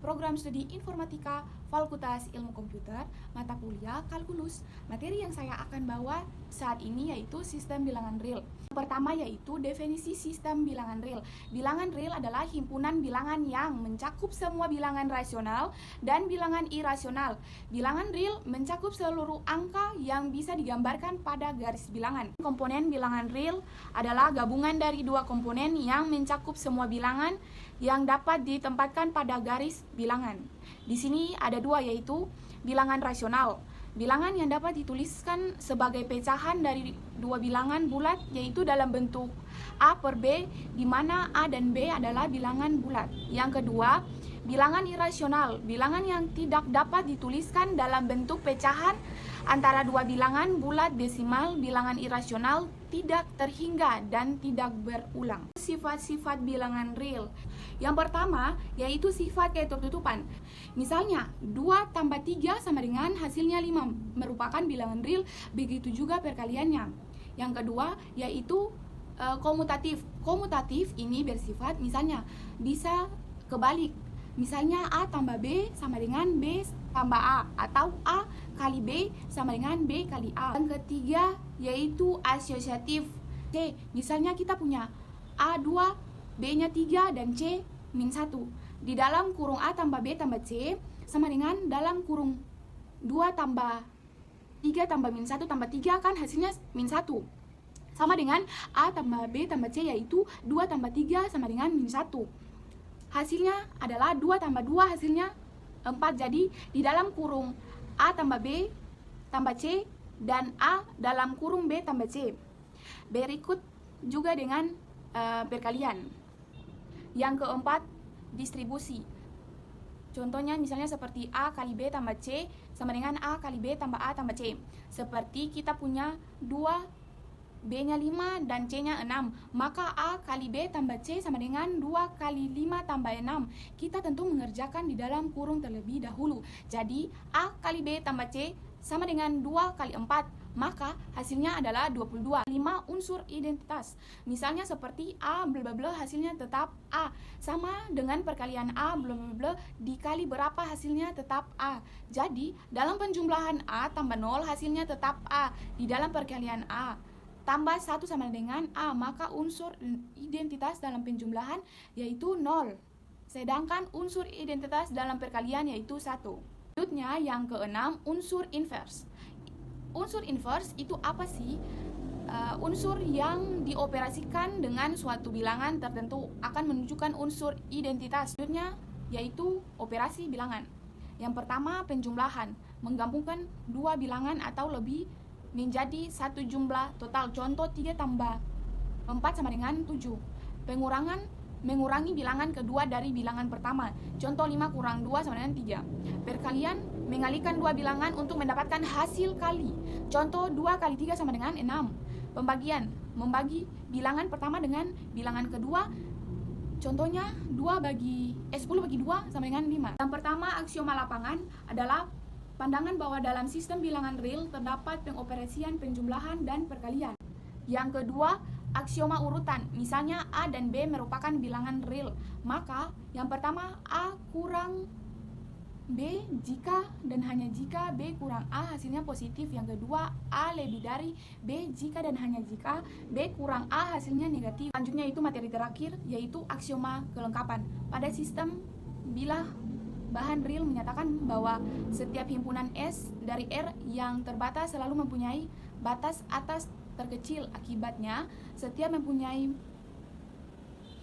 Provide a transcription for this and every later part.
program studi informatika, Fakultas Ilmu Komputer, mata kuliah kalkulus. Materi yang saya akan bawa saat ini yaitu sistem bilangan real. Pertama yaitu definisi sistem bilangan real. Bilangan real adalah himpunan bilangan yang mencakup semua bilangan rasional dan bilangan irasional. Bilangan real mencakup seluruh angka yang bisa digambarkan pada garis bilangan. Komponen bilangan real adalah gabungan dari dua komponen yang mencakup semua bilangan yang dapat ditempatkan pada garis bilangan. Di sini ada dua, yaitu bilangan rasional, bilangan yang dapat dituliskan sebagai pecahan dari dua bilangan bulat, yaitu dalam bentuk A per B, di mana A dan B adalah bilangan bulat. Yang kedua, bilangan irasional, bilangan yang tidak dapat dituliskan dalam bentuk pecahan antara dua bilangan bulat desimal. Bilangan irasional tidak terhingga dan tidak berulang. Sifat-sifat bilangan real. Yang pertama yaitu sifat ketertutupan. Misalnya 2 tambah 3 sama dengan hasilnya 5 merupakan bilangan real, begitu juga perkaliannya. Yang kedua yaitu komutatif. Komutatif ini bersifat misalnya bisa kebalik. Misalnya A tambah B sama dengan B tambah A, atau A kali B sama dengan B kali A. Yang ketiga yaitu asosiatif. C, misalnya kita punya A2, B-nya 3 dan C min 1. Di dalam kurung A tambah B tambah C sama dengan dalam kurung 2 tambah 3 tambah min 1 tambah 3 kan hasilnya min 1. Sama dengan A tambah B tambah C yaitu 2 tambah 3 sama dengan min 1. Hasilnya adalah 2 tambah 2 hasilnya 4. Jadi di dalam kurung A tambah B tambah C dan A dalam kurung B tambah C. Berikut juga dengan perkalian. Yang keempat, distribusi. Contohnya misalnya seperti A kali B tambah C sama dengan A kali B tambah A tambah C. Seperti kita punya 2, B-nya 5 dan C-nya 6. Maka A kali B tambah C sama dengan 2 kali 5 tambah 6. Kita tentu mengerjakan di dalam kurung terlebih dahulu. Jadi A kali B tambah C sama dengan 2 kali 4. Maka hasilnya adalah 22. 5 unsur identitas. Misalnya seperti A bla bla bla hasilnya tetap A. Sama dengan perkalian A bla bla bla dikali berapa hasilnya tetap A. Jadi dalam penjumlahan A tambah 0 hasilnya tetap A. Di dalam perkalian A tambah 1 sama dengan A, maka unsur identitas dalam penjumlahan yaitu 0. Sedangkan unsur identitas dalam perkalian yaitu 1. Selanjutnya yang keenam, unsur inverse. Unsur inverse itu apa sih? Unsur yang dioperasikan dengan suatu bilangan tertentu akan menunjukkan unsur identitas. Selanjutnya yaitu operasi bilangan. Yang pertama, penjumlahan, menggabungkan dua bilangan atau lebih menjadi satu jumlah total. Contoh 3 tambah 4 sama dengan 7. Pengurangan, mengurangi bilangan kedua dari bilangan pertama. Contoh 5 kurang 2 sama dengan 3. Perkalian, mengalikan dua bilangan untuk mendapatkan hasil kali. Contoh 2 kali 3 sama dengan 6. Pembagian, membagi bilangan pertama dengan bilangan kedua. Contohnya 10 bagi 2 sama dengan 5. Yang pertama, aksioma lapangan adalah pandangan bahwa dalam sistem bilangan real terdapat pengoperasian penjumlahan dan perkalian. Yang kedua, aksioma urutan. Misalnya A dan B merupakan bilangan real. Maka yang pertama A kurang B jika dan hanya jika B kurang A hasilnya positif. Yang kedua, A lebih dari B jika dan hanya jika B kurang A hasilnya negatif. Selanjutnya itu materi terakhir yaitu aksioma kelengkapan. Pada sistem bila bahan real menyatakan bahwa setiap himpunan S dari R yang terbatas selalu mempunyai batas atas terkecil. Akibatnya, setiap mempunyai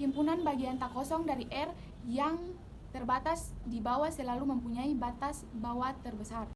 himpunan bagian tak kosong dari R yang terbatas di bawah selalu mempunyai batas bawah terbesar.